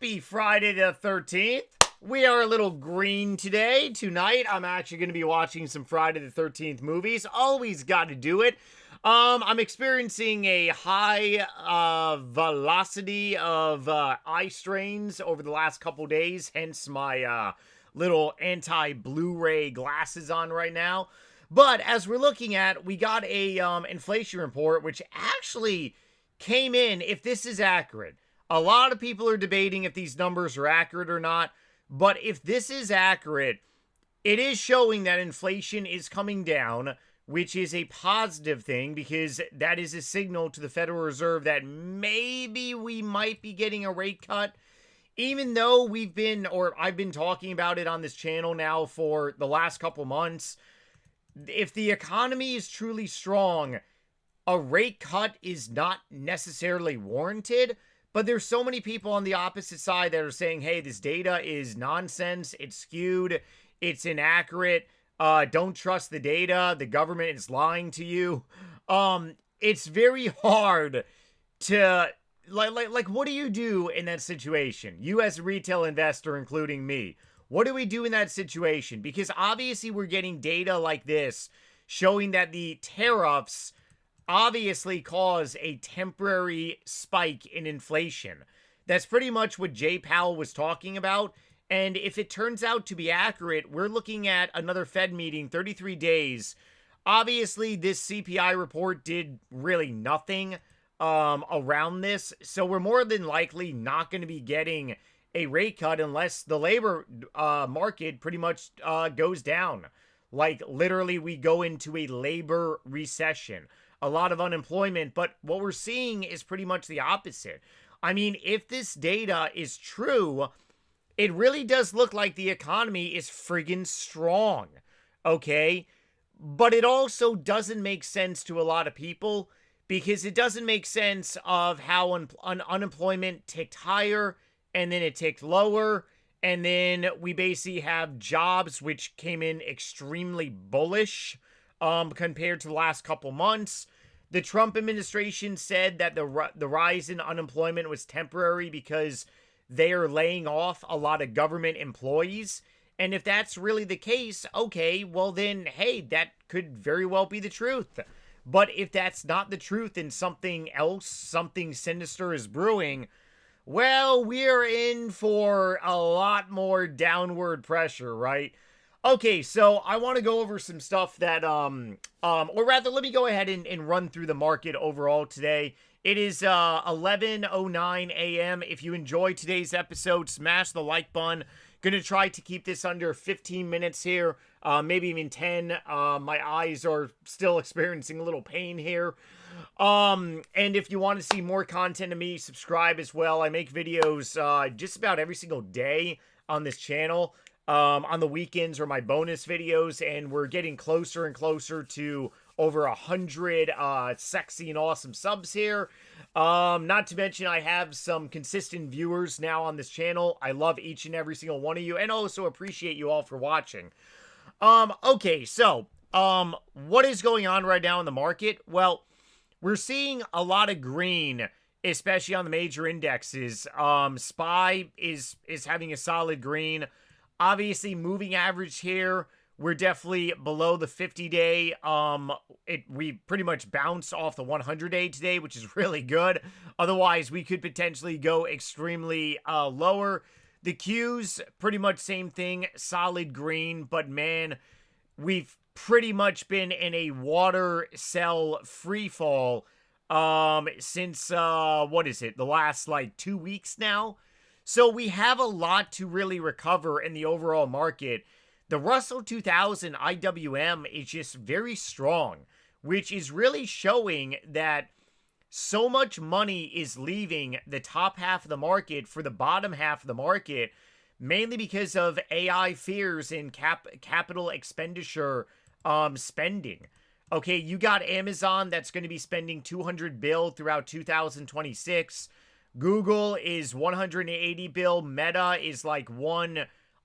Happy Friday the 13th. We are a little green today. Tonight, I'm actually going to be watching some Friday the 13th movies. Always got to do it. I'm experiencing a high velocity of eye strains over the last couple days, hence my little anti-Blu-ray glasses on right now. But as we're looking at, we got a inflation report, which actually came in, if this is accurate. A lot of people are debating if these numbers are accurate or not, but if this is accurate, it is showing that inflation is coming down, which is a positive thing because that is a signal to the Federal Reserve that maybe we might be getting a rate cut. Even though I've been talking about it on this channel now for the last couple months, if the economy is truly strong, a rate cut is not necessarily warranted. But there's so many people on the opposite side that are saying, hey, this data is nonsense, it's skewed, it's inaccurate, don't trust the data, the government is lying to you. It's very hard to, like, what do you do in that situation? You as a retail investor, including me, what do we do in that situation? Because obviously we're getting data like this showing that the tariffs obviously cause a temporary spike in inflation. That's pretty much what Jay Powell was talking about. And if it turns out to be accurate, we're looking at another Fed meeting, 33 days. Obviously, this CPI report did really nothing around this. So we're more than likely not going to be getting a rate cut unless the labor market pretty much goes down. Like, literally, we go into a labor recession. A lot of unemployment, but what we're seeing is pretty much the opposite. I mean, if this data is true, it really does look like the economy is friggin' strong, okay? But it also doesn't make sense to a lot of people because it doesn't make sense of how unemployment ticked higher and then it ticked lower, and then we basically have jobs which came in extremely bullish compared to the last couple months. The Trump administration said that the rise in unemployment was temporary because they are laying off a lot of government employees. And if that's really the case, okay, well then, hey, that could very well be the truth. But if that's not the truth and something else, something sinister is brewing, well, we're in for a lot more downward pressure, right? Okay, so I want to go over some stuff that, or rather, let me go ahead and run through the market overall today. It is 11:09 a.m. If you enjoyed today's episode, smash the like button. Gonna try to keep this under 15 minutes here, maybe even 10. My eyes are still experiencing a little pain here. And if you want to see more content of me, subscribe as well. I make videos just about every single day on this channel. On the weekends or my bonus videos, and we're getting closer and closer to over 100 sexy and awesome subs here. Not to mention I have some consistent viewers now on this channel. I love each and every single one of you, and also appreciate you all for watching. Okay, so what is going on right now in the market? Well, we're seeing a lot of green, especially on the major indexes. SPY is having a solid green. Obviously, moving average here, we're definitely below the 50-day. We pretty much bounced off the 100-day today, which is really good. Otherwise, we could potentially go extremely lower. The Qs, pretty much same thing, solid green. But man, we've pretty much been in a water sell free fall since, what is it, the last, 2 weeks now? So we have a lot to really recover in the overall market. The Russell 2000 IWM is just very strong, which is really showing that so much money is leaving the top half of the market for the bottom half of the market, mainly because of AI fears and capital expenditure spending. Okay, you got Amazon that's going to be spending $200 billion throughout 2026. Google is 180 billion. Meta is like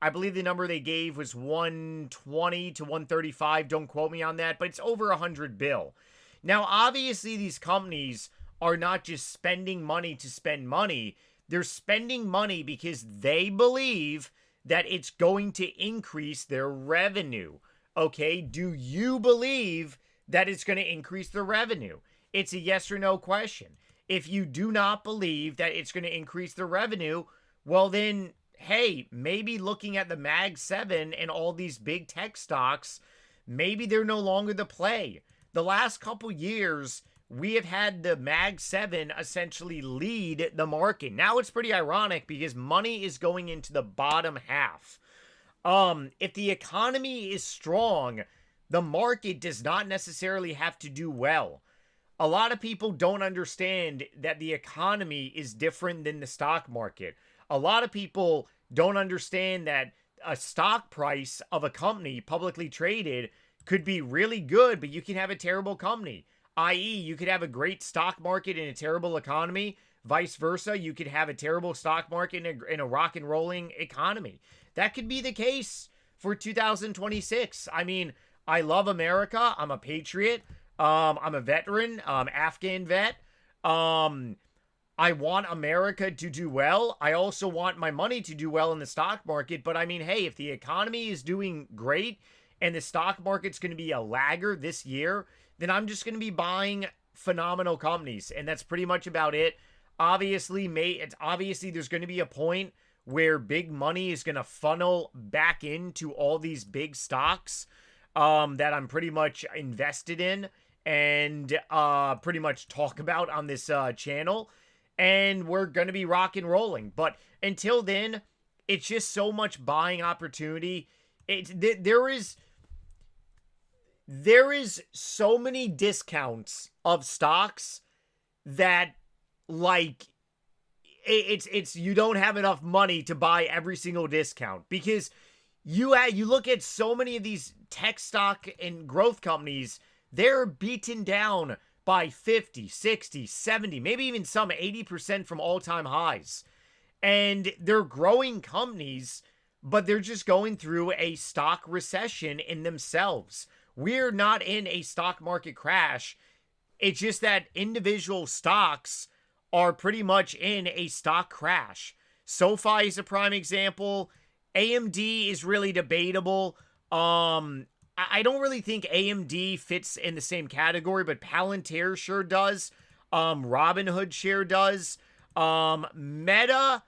I believe the number they gave was 120 to 135. Don't quote me on that, but it's over 100 billion. Now, obviously, these companies are not just spending money to spend money. They're spending money because they believe that it's going to increase their revenue. Okay, do you believe that it's going to increase their revenue? It's a yes or no question. If you do not believe that it's going to increase their revenue, well then, hey, maybe looking at the Mag 7 and all these big tech stocks, maybe they're no longer the play. The last couple years, we have had the Mag 7 essentially lead the market. Now it's pretty ironic because money is going into the bottom half. If the economy is strong, the market does not necessarily have to do well. A lot of people don't understand that the economy is different than the stock market. A lot of people don't understand that a stock price of a company publicly traded could be really good, but you can have a terrible company. I.e., you could have a great stock market and a terrible economy. Vice versa, you could have a terrible stock market and a rock and rolling economy. That could be the case for 2026. I mean, I love America. I'm a patriot. I'm a veteran, Afghan vet. I want America to do well. I also want my money to do well in the stock market. But I mean, hey, if the economy is doing great and the stock market's going to be a lagger this year, then I'm just going to be buying phenomenal companies. And that's pretty much about it. Obviously, there's going to be a point where big money is going to funnel back into all these big stocks that I'm pretty much invested in and pretty much talk about on this channel. And we're going to be rock and rolling. But until then, it's just so much buying opportunity. There is so many discounts of stocks that, like, it's you don't have enough money to buy every single discount, because you look at so many of these tech stock and growth companies, they're beaten down by 50, 60, 70, maybe even some 80% from all-time highs. And they're growing companies, but they're just going through a stock recession in themselves. We're not in a stock market crash. It's just that individual stocks are pretty much in a stock crash. SoFi is a prime example. AMD is really debatable. I don't really think AMD fits in the same category, but Palantir sure does. Robinhood sure does. Meta,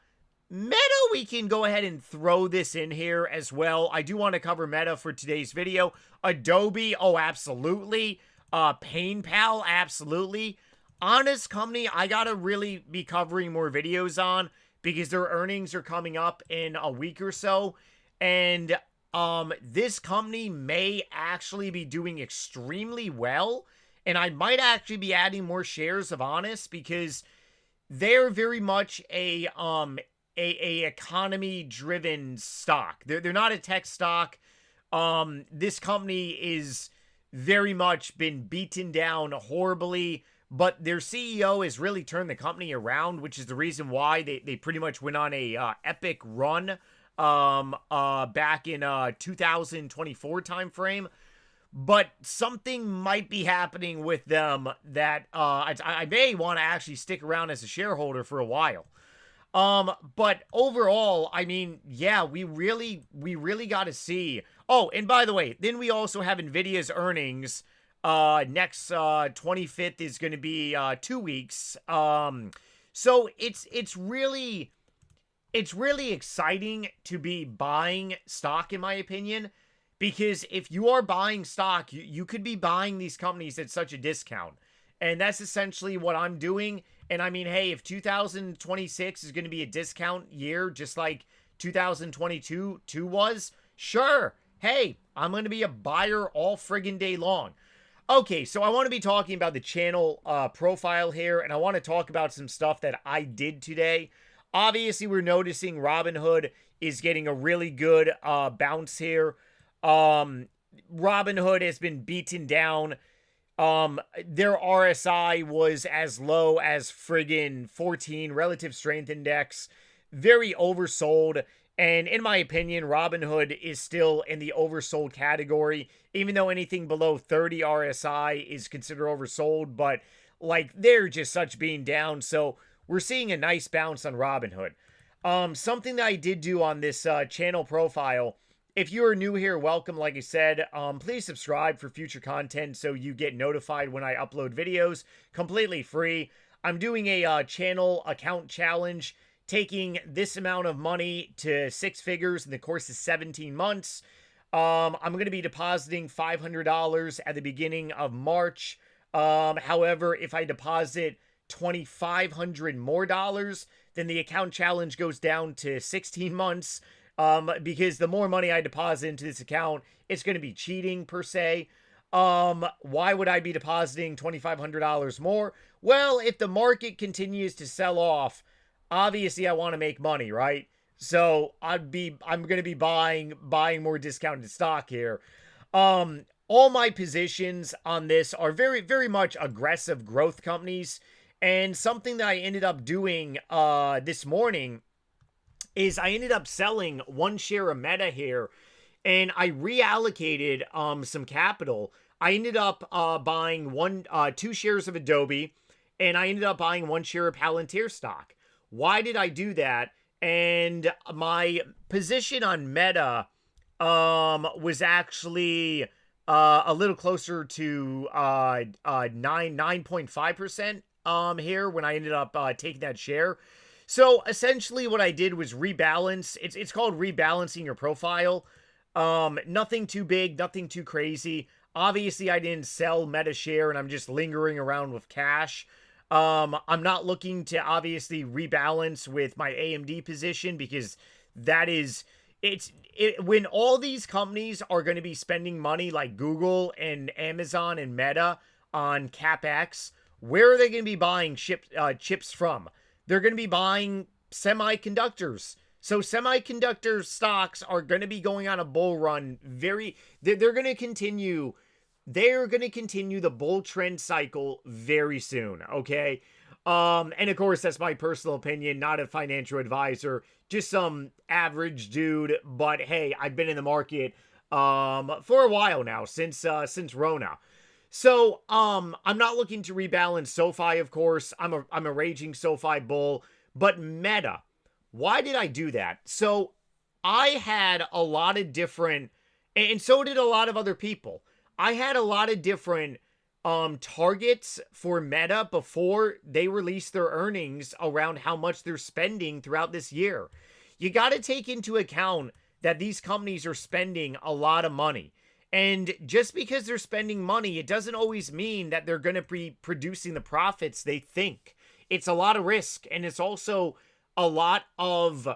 we can go ahead and throw this in here as well. I do want to cover Meta for today's video. Adobe, oh, absolutely. PayPal, absolutely. Honest Company, I gotta really be covering more videos on because their earnings are coming up in a week or so. And this company may actually be doing extremely well. And I might actually be adding more shares of Honest because they're very much a economy-driven stock. They're not a tech stock. This company is very much been beaten down horribly, but their CEO has really turned the company around, which is the reason why they pretty much went on a epic run back in 2024 timeframe. But something might be happening with them that I may want to actually stick around as a shareholder for a while. But overall, I mean, yeah, we really got to see. Oh, and by the way, then we also have Nvidia's earnings. Next 25th is going to be 2 weeks. So it's really exciting to be buying stock, in my opinion, because if you are buying stock, you could be buying these companies at such a discount. And that's essentially what I'm doing. And I mean, hey, if 2026 is going to be a discount year, just like 2022 was, sure. Hey, I'm going to be a buyer all friggin' day long. Okay, so I want to be talking about the channel profile here, and I want to talk about some stuff that I did today. Obviously, we're noticing Robinhood is getting a really good bounce here. Robinhood has been beaten down. Their RSI was as low as friggin' 14, relative strength index, very oversold. And in my opinion, Robinhood is still in the oversold category, even though anything below 30 RSI is considered oversold. But like, they're just such being down. So we're seeing a nice bounce on Robinhood. Something that I did do on this channel profile, if you're new here, welcome. Like I said, please subscribe for future content so you get notified when I upload videos, completely free. I'm doing a channel account challenge, taking this amount of money to 6 figures in the course of 17 months. I'm going to be depositing $500 at the beginning of March. However, if I deposit $2,500 more dollars, then the account challenge goes down to 16 months. Because the more money I deposit into this account, it's going to be cheating per se. Why would I be depositing $2,500 more? Well, if the market continues to sell off, obviously I want to make money, right? So I'm going to be buying more discounted stock here. All my positions on this are very, very much aggressive growth companies. And something that I ended up doing this morning is I ended up selling 1 share of Meta here, and I reallocated some capital. I ended up buying 2 shares of Adobe, and I ended up buying 1 share of Palantir stock. Why did I do that? And my position on Meta was actually a little closer to 9.5% here when I ended up taking that share. So essentially what I did was rebalance. It's called rebalancing your profile. Nothing too big, nothing too crazy. Obviously I didn't sell Meta share and I'm just lingering around with cash. I'm not looking to obviously rebalance with my AMD position because that is when all these companies are going to be spending money like Google and Amazon and Meta on CapEx, where are they going to be buying chips from? They're going to be buying semiconductors. So semiconductor stocks are going to be going on a bull run. They're going to continue. They're going to continue the bull trend cycle very soon. Okay. And of course, that's my personal opinion, not a financial advisor, just some average dude. But hey, I've been in the market for a while now, since Rona. So, I'm not looking to rebalance SoFi, of course. I'm a raging SoFi bull, but Meta, why did I do that? So, I had a lot of different, and so did a lot of other people. I had a lot of different targets for Meta before they released their earnings around how much they're spending throughout this year. You got to take into account that these companies are spending a lot of money. And just because they're spending money, it doesn't always mean that they're going to be producing the profits they think. It's a lot of risk, and it's also a lot of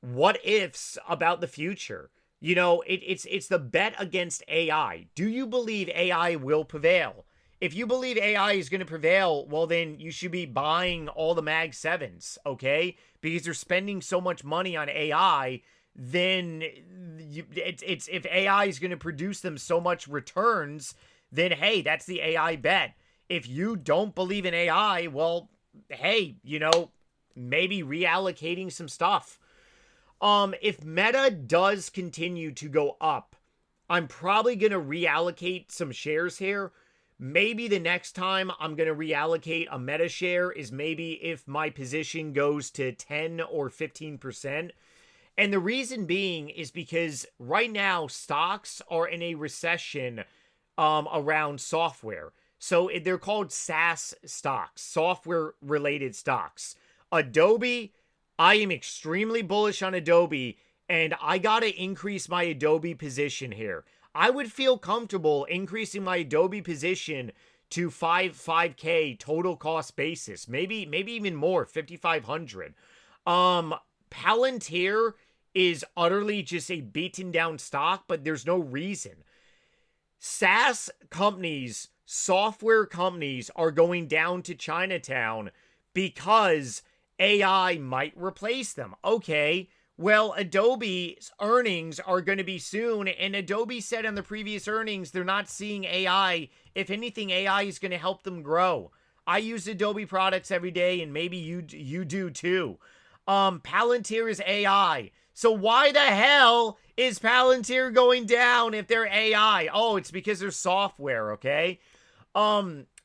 what ifs about the future. You know, it's the bet against AI. Do you believe AI will prevail? If you believe AI is going to prevail, well, then you should be buying all the Mag 7s, okay? Because they're spending so much money on AI, then if AI is going to produce them so much returns, then hey, that's the AI bet. If you don't believe in AI, well, hey, you know, maybe reallocating some stuff. If Meta does continue to go up, I'm probably going to reallocate some shares here. Maybe the next time I'm going to reallocate a Meta share is maybe if my position goes to 10 or 15%. And the reason being is because right now stocks are in a recession around software. So they're called SaaS stocks, software-related stocks. Adobe, I am extremely bullish on Adobe, and I got to increase my Adobe position here. I would feel comfortable increasing my Adobe position to 5K total cost basis, maybe even more, 5,500. Palantir is utterly just a beaten down stock, but there's no reason. SaaS companies, software companies are going down to Chinatown because AI might replace them. Okay, well, Adobe's earnings are going to be soon, and Adobe said on the previous earnings they're not seeing AI. If anything, AI is going to help them grow. I use Adobe products every day, and maybe you do too. Palantir is AI. So why the hell is Palantir going down if they're AI? Oh, it's because they're software, okay?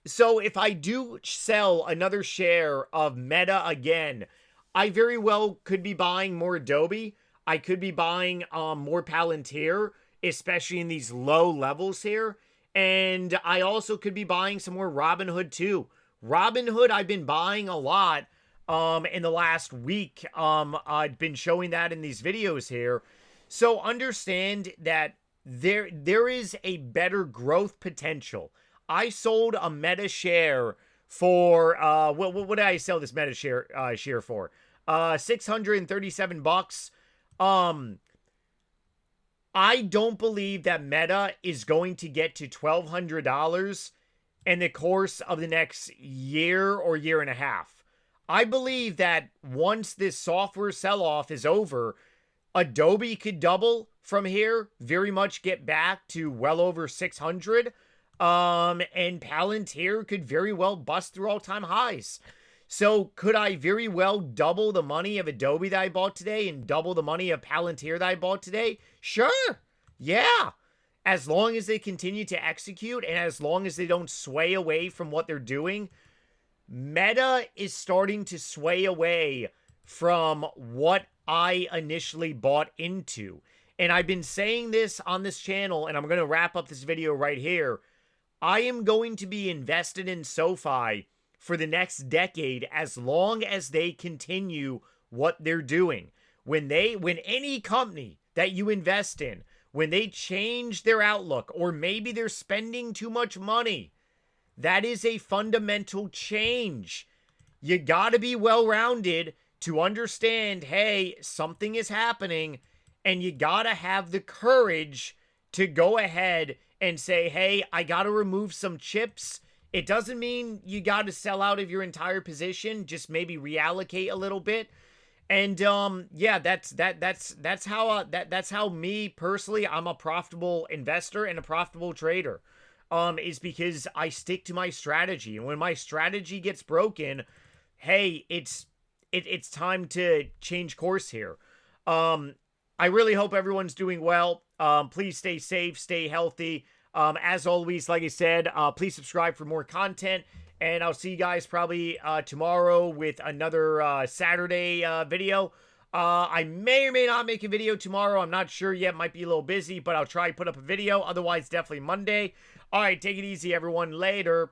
So if I do sell another share of Meta again, I very well could be buying more Adobe. I could be buying more Palantir, especially in these low levels here. And I also could be buying some more Robinhood too. Robinhood, I've been buying a lot in the last week. I've been showing that in these videos here. So understand that there is a better growth potential. I sold a Meta share for what did I sell this Meta share for? $637. I don't believe that Meta is going to get to $1,200 in the course of the next year or year and a half. I believe that once this software sell-off is over, Adobe could double from here, very much get back to well over 600. And Palantir could very well bust through all-time highs. So could I very well double the money of Adobe that I bought today and double the money of Palantir that I bought today? Sure. Yeah. As long as they continue to execute and as long as they don't sway away from what they're doing. Meta is starting to sway away from what I initially bought into. And I've been saying this on this channel, and I'm going to wrap up this video right here. I am going to be invested in SoFi for the next decade as long as they continue what they're doing. When any company that you invest in, when they change their outlook, or maybe they're spending too much money, that is a fundamental change. You got to be well-rounded to understand, hey, something is happening, and you got to have the courage to go ahead and say, hey, I got to remove some chips. It doesn't mean you got to sell out of your entire position, just maybe reallocate a little bit. And yeah, that's how me personally, I'm a profitable investor and a profitable trader. Is because I stick to my strategy. And when my strategy gets broken, hey, it's time to change course here. I really hope everyone's doing well. Please stay safe, stay healthy. As always, like I said, please subscribe for more content. And I'll see you guys probably tomorrow with another Saturday video. I may or may not make a video tomorrow. I'm not sure yet. Might be a little busy, but I'll try to put up a video. Otherwise, definitely Monday. All right, take it easy, everyone. Later.